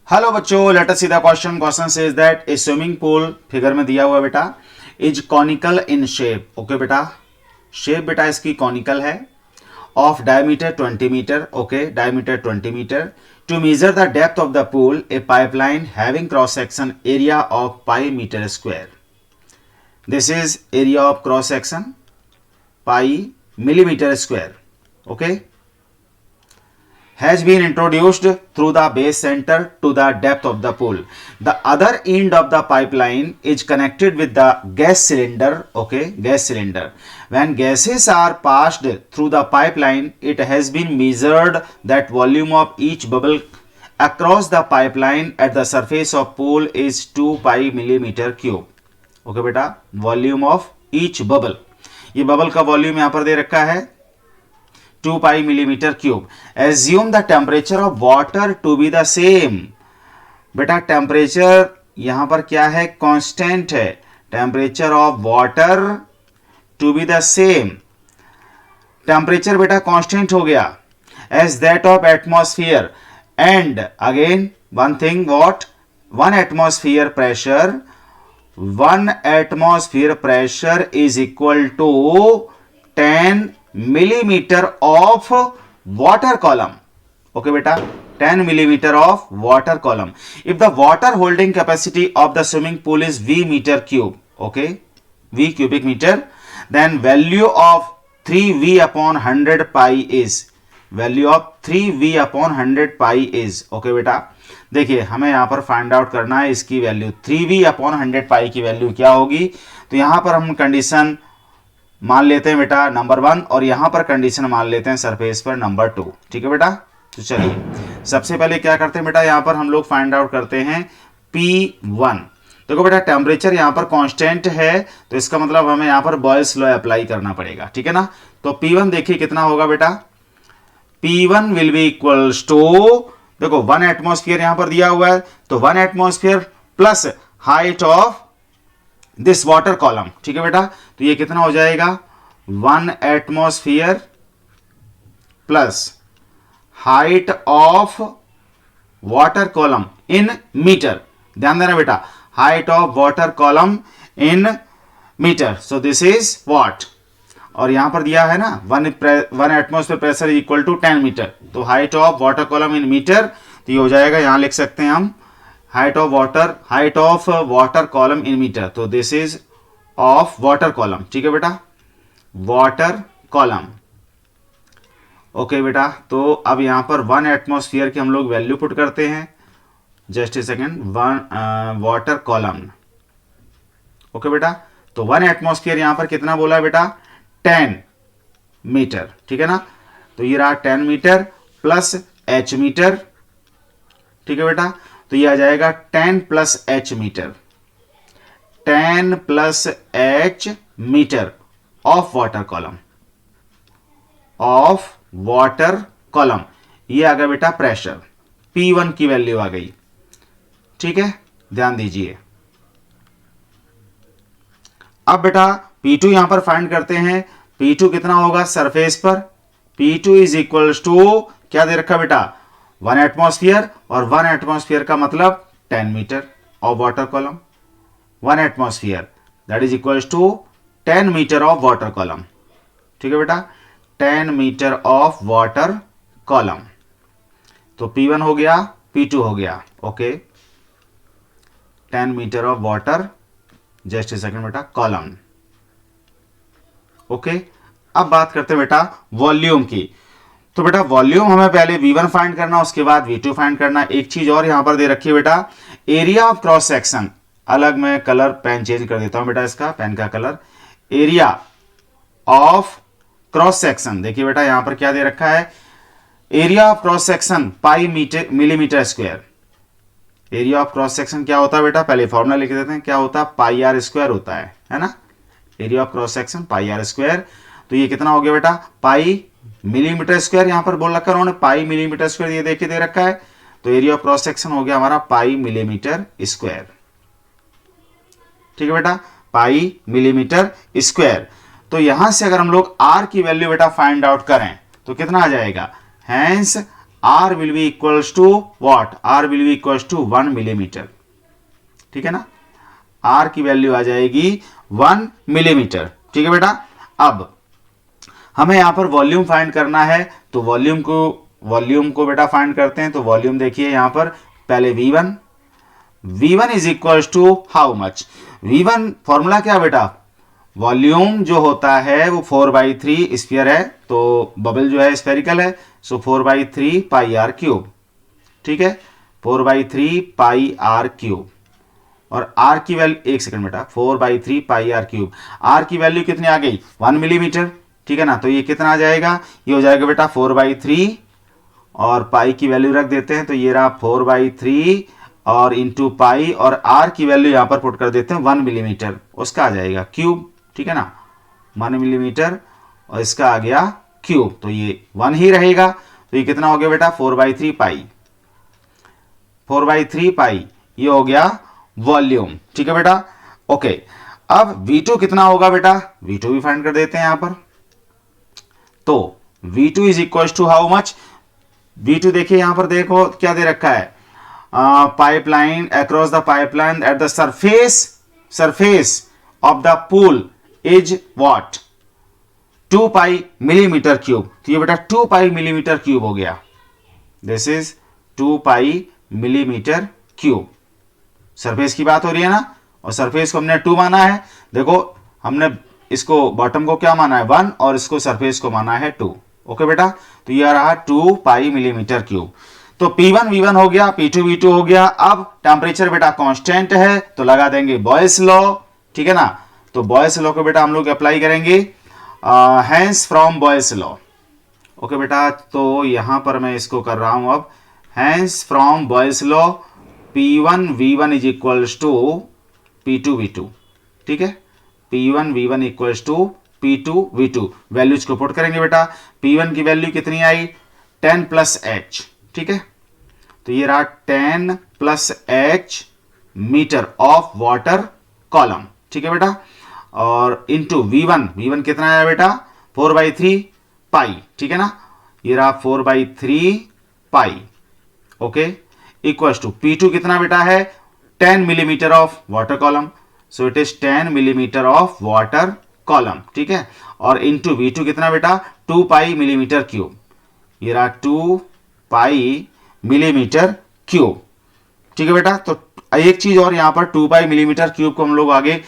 Hello बच्चों, let us see the question. Question says that a swimming pool, figure में दिया हुआ बेटा, is conical in shape. Okay बेटा, शेप बेटा इसकी कॉनिकल है, of diameter 20 metre. Okay, diameter 20 metre. To measure the depth of the pool, a pipeline having cross section area of pi metre square. This is area of cross section pi millimeter square. Okay, has been introduced through the base center to the depth of the pool. The other end of the pipeline is connected with the gas cylinder. Okay, gas cylinder. When gases are passed through the pipeline, it has been measured that volume of each bubble across the pipeline at the surface of pool is 2 pi millimeter cube. Okay बेटा, volume of each bubble, ये bubble का volume यहां पर दे रखा है 2 pi millimetre cube. Assume the temperature of water to be the same. बेटा temperature यहां पर क्या है, कांस्टेंट है। Temperature of water to be the same, temperature बेटा कांस्टेंट हो गया as that of atmosphere. And again one thing, what, one atmosphere pressure, 1 atmosphere pressure is equal to 10 millimeter of water column. Okay beta, 10 millimeter of water column. If the water holding capacity of the swimming pool is V meter cube, okay, V cubic meter, then value of 3V upon 100 pi is, value of 3V upon 100 pi is, okay बेटा, देखिए हमें यहां पर find out करना है इसकी value 3V upon 100 पाई की value क्या होगी। तो यहां पर हम कंडीशन मान लेते हैं बेटा नंबर 1, और यहां पर कंडीशन मान लेते हैं सरफेस पर नंबर 2। ठीक है बेटा, तो चलिए सबसे पहले क्या करते हैं बेटा, यहां पर हम लोग फाइंड आउट करते हैं P1। देखो बेटा टेम्परेचर यहां पर कांस्टेंट है, तो इसका मतलब हमें यहां पर बॉयल्स लॉ अप्लाई करना पड़ेगा। ठीक है ना, तो P1 देखिए कितना होगा बेटा, P1 will be equals to, देखो 1 एटमॉस्फेयर यहां पर दिया हुआ है, तो 1 atmosphere plus height of this water column. ठीक है बेटा, तो ये कितना हो जाएगा, 1 atmosphere plus height of water column in metre. ध्यान देना बेटा, height of water column in metre, so this is what, और यहां पर दिया है ना 1 atmosphere pressure equal to 10 metre, तो height of water column in metre, तो ये हो जाएगा, यहां लिख सकते हैं हम height of water column in metre, तो this is of water column. ठीक है बेटा, वाटर कॉलम। ओके बेटा, तो अब यहां पर 1 एटमॉस्फेयर की हम लोग वैल्यू पुट करते हैं, just a second, 1 water column. Okay बेटा, तो 1 एटमॉस्फेयर यहां पर कितना बोला है बेटा, 10 मीटर। ठीक है ना, तो ये रहा 10 मीटर प्लस h मीटर। ठीक है बेटा, तो ये आ जाएगा 10 plus h metre, 10 plus h metre of water column, of water column. ये आ गया बेटा प्रेशर, P1 की वैल्यू आ गई। ठीक है, ध्यान दीजिए। अब बेटा P2 यहां पर फाइंड करते हैं, P2 कितना होगा सरफेस पर, P2 इज इक्वल्स टू क्या दे रखा बेटा, 1 एटमॉस्फेयर, और 1 एटमॉस्फेयर का मतलब 10 metre of water column, 1 atmosphere that is equals to 10 metre of water column. ठीक है बेटा, 10 मीटर ऑफ वाटर कॉलम, तो P1 हो गया, P2 हो गया। Okay, 10 metre of water, just a second बेटा, कॉलम। ओके, अब बात करते हैं बेटा वॉल्यूम की। तो बेटा वॉल्यूम हमें पहले V1 फाइंड करना, उसके बाद V2 फाइंड करना। एक चीज और यहां पर दे रखी है बेटा, एरिया ऑफ क्रॉस सेक्शन, अलग मैं कलर पेन चेंज कर देता हूं बेटा, इसका पेन का colour, area of cross section. देखिए बेटा यहां पर क्या दे रखा है, area of cross section pi millimetre square. Area of cross section क्या होता है बेटा, पहले फॉर्मूला लिख देते हैं, क्या होता है, पाई आर स्क्वायर होता है ना, area of cross section pi R square. तो ये कितना हो गया बेटा, पाई मिलीमीटर स्क्वायर, यहां पर बोल रखा है उन्होंने पाई मिलीमीटर स्क्वायर, ये देखिए दे रखा है, तो एरिया ऑफ क्रॉस सेक्शन हो गया हमारा पाई मिलीमीटर स्क्वायर। ठीक है बेटा, पाई मिलीमीटर स्क्वायर। तो यहां से अगर हम लोग आर की वैल्यू बेटा फाइंड आउट करें तो कितना आ जाएगा, hence R will be equals to what? R will be equals to 1 millimetre, ठीक है ना। R की वैल्यू आ जाएगी 1 मिलीमीटर, ठीक है बेटा। अब हमें यहां पर वॉल्यूम फाइंड करना है, तो वॉल्यूम को बेटा फाइंड करते हैं। तो वॉल्यूम देखिए यहां पर पहले V1 is equals to how much. V1 formula क्या बेटा, वॉल्यूम जो होता है वो 4/3 स्फीयर है, तो बबल जो है स्फेरिकल है, सो 4/3 पाई आर क्यूब, ठीक है, 4/3 पाई आर क्यूब। और आर की वैल्यू, एक सेकंड बेटा, 4/3 पाई आर क्यूब, आर की वैल्यू कितनी आ गई 1 मिलीमीटर, ठीक है ना। तो ये कितना आ जाएगा, ये हो जाएगा बेटा 4/3 और पाई की वैल्यू रख देते हैं, तो ये रहा 4/3 और इंटू पाई, और आर की वैल्यू यहां पर पुट कर देते हैं 1 मिलीमीटर, उसका आ जाएगा क्यूब, ठीक है ना, 1 मिलीमीटर और इसका आ गया क्यूब, तो ये 1 ही रहेगा। तो ये कितना हो गया बेटा 4/3 पाई, 4/3 पाई, ये हो गया वॉल्यूम, ठीक है बेटा। ओके, अब V2 कितना होगा बेटा, V2 भी फाइंड कर देते हैं यहां पर। तो V2 is equal to how much, V2 देखिए यहां पर, देखो क्या दे रखा है, pipeline across the pipeline at the surface of the pool is what 2 pi millimetre cube. तो ये बेटा 2 पाई मिलीमीटर क्यूब हो गया, this is 2 pi millimetre cube. Surface की बात हो रही है ना, और सरफेस को हमने 2 माना है। देखो हमने इसको बॉटम को क्या माना है 1 और इसको सरफेस को माना है 2। ओके बेटा, तो ये रहा 2 पाई मिलीमीटर क्यूब। तो P1 V1 हो गया, P2 V2 हो गया। अब टेम्परेचर बेटा कांस्टेंट है, तो लगा देंगे बॉयस लॉ, ठीक है ना। तो बॉयस लॉ को बेटा हम लोग अप्लाई करेंगे, hence from Boyle's law. Okay बेटा, तो यहां पर मैं इसको कर रहा हूं अब, hence from Boyle's law P1 V1 is equals to P2 V2, ठीक है, P1 V1 equals to P2 V2। Values को पुट करेंगे बेटा, P1 की वैल्यू कितनी आई 10 प्लस H, ठीक है, तो ये रहा 10 plus H metre of water column, ठीक है बेटा। और इंटू V1 कितना आया बेटा 4/3 पाई, ठीक है ना, ये रहा 4/3 पाई। ओके, इक्वल्स टू P2 कितना बेटा है 10 millimetre of water column, so it is 10 millimetre of water column, ठीक है। और इंटू V2 कितना बेटा 2 पाई मिलीमीटर क्यूब, ये रहा 2 पाई मिलीमीटर क्यूब, ठीक है बेटा। तो एक चीज और यहां पर 2 पाई मिलीमीटर क्यूब को हम लोग आगे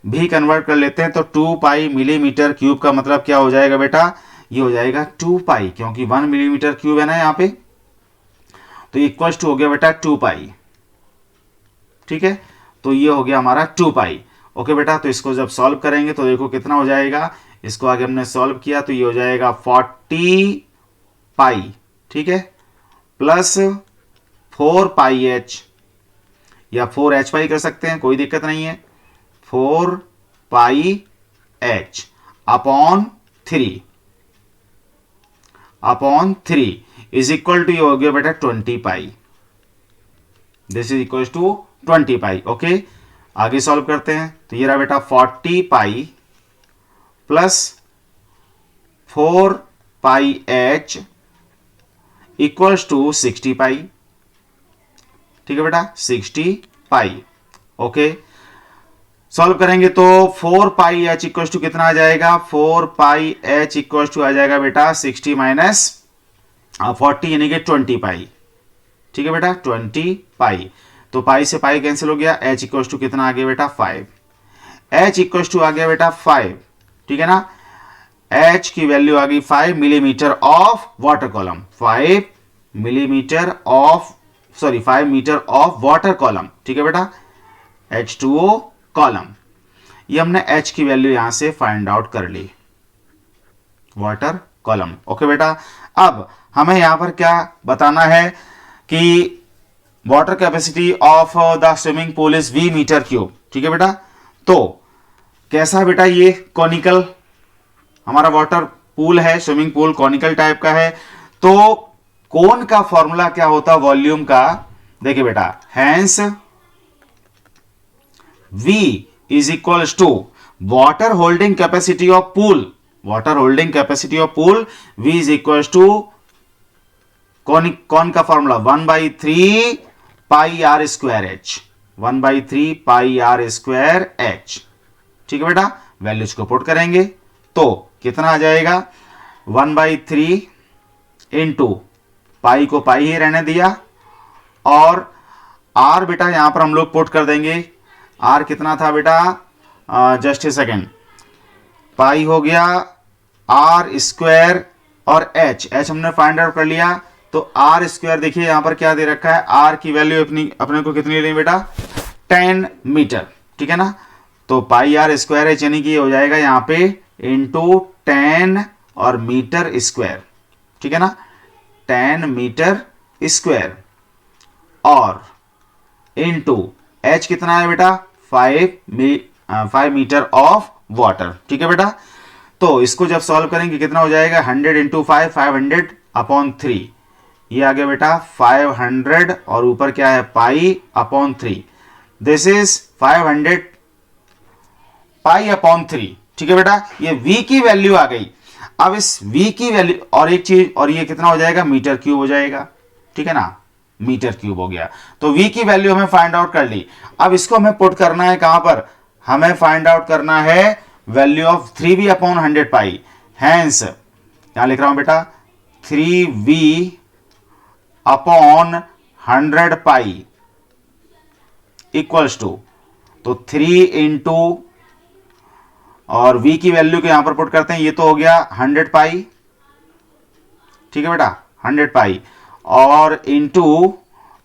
भी कन्वर्ट कर लेते हैं। तो 2 पाई मिलीमीटर क्यूब का मतलब क्या हो जाएगा बेटा, ये हो जाएगा 2 पाई, क्योंकि 1 मिलीमीटर क्यूब है ना यहाँ पे, तो इक्वल्स टू हो गया बेटा 2 पाई, ठीक है। तो ये हो गया हमारा 2 पाई। ओके बेटा, तो इसको जब सॉल्व करेंगे तो देखो कितना हो जाएगा, इसको आगे हमने सॉल्व किया तो ये हो जाएगा 40 पाई, ठीक है, प्लस 4 पाई H या 4H पाई कर सकते हैं, कोई दिक्कत नहीं है, 4 pi H upon 3 is equal to, ये हो गया बेटा 20 pi, this is equal to 20 pi. Okay, आगे सॉल्व करते हैं, तो ये रहा बेटा 40 pi plus 4 pi H equals to 60 pi, ठीक है बेटा 60 पाई। ओके, सॉल्व करेंगे तो 4 पाई H इक्वल्स टू कितना आ जाएगा, 4 पाई H इक्वल्स टू आ जाएगा बेटा 60 माइनस 40 यानी कि 20 पाई, ठीक है बेटा 20 पाई। तो पाई से पाई कैंसिल हो गया, H इक्वल्स टू कितना आ गया बेटा 5, H इक्वल्स टू आ गया बेटा 5, ठीक है ना। H की वैल्यू आ गई 5 मिलीमीटर ऑफ वाटर कॉलम, 5 millimetre of 5 metre of water column, ठीक है बेटा H2O कॉलम। ये हमने H की वैल्यू यहां से फाइंड आउट कर ली, वाटर कॉलम। ओके बेटा, अब हमें यहां पर क्या बताना है कि water capacity of the swimming pool is V metre cube, ठीक है बेटा। तो कैसा बेटा, ये कॉनिकल हमारा वाटर पूल है, स्विमिंग पूल कॉनिकल टाइप का है। तो कोन का फॉर्मूला क्या होता वॉल्यूम का, देखिए बेटा, hence V is equals to water holding capacity of pool, water holding capacity of pool V is equals to कौन का formula 1/3 pi R square H, 1/3 pi R square H. ठीक है बेटा, वैल्यूज को पुट करेंगे तो कितना आ जाएगा 1/3 इंटू पाई को पाई ही रहने दिया और आर बेटा यहां पर हम लोग पुट कर देंगे। आर कितना था बेटा, जस्ट ए सेकेंड, पाई हो गया आर स्क्वायर और एच हमने फाइंड आउट कर लिया। तो आर स्क्वायर देखिए यहां पर क्या दे रखा है, आर की वैल्यू अपने को कितनी लेनी बेटा 10 मीटर। ठीक है ना, तो पाई आर स्क्वायर एच यानी कि हो जाएगा यहां पे इंटू 10 और मीटर स्क्वायर। ठीक है ना, 10 मीटर स्क्वायर और इंटू एच कितना है बेटा 5 मीटर ऑफ वाटर। ठीक है बेटा, तो इसको जब सॉल्व करेंगे कितना हो जाएगा 100 इंटू 5, 500/3। ये आ गया बेटा 500 और ऊपर क्या है पाई/3। This is 500 पाई/3। ठीक है बेटा, ये v की वैल्यू आ गई। अब इस v की वैल्यू और एक चीज, और ये कितना हो जाएगा मीटर क्यूब हो जाएगा। ठीक है ना, मीटर क्यूब हो गया। तो v की वैल्यू हमें फाइंड आउट कर ली। अब इसको हमें पुट करना है कहां पर, हमें फाइंड आउट करना है value of 3v/100 pi. Hence यहां लिख रहा हूं बेटा 3v/100 पाई इक्वल्स टू, तो 3 इंटू और v की वैल्यू को यहां पर पुट करते हैं, ये तो हो गया 100 पाई। ठीक है बेटा 100 पाई और इंटू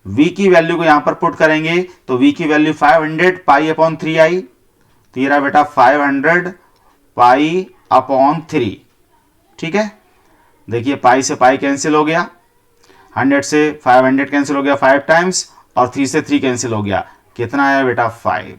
v की वैल्यू को यहां पर पुट करेंगे तो v की वैल्यू 500 पाई/3 आई। तो ये रहा बेटा 500 पाई/3। ठीक है, देखिए पाई से पाई कैंसिल हो गया, 100 से 500 कैंसिल हो गया 5 टाइम्स और 3 से 3 कैंसिल हो गया, कितना आया बेटा 5।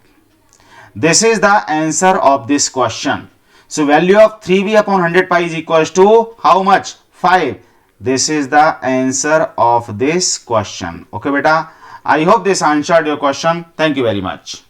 This is the answer of this question. So value of 3v/100 pi is equal to how much 5। This is the answer of this question. Okay, beta. I hope this answered your question. Thank you very much.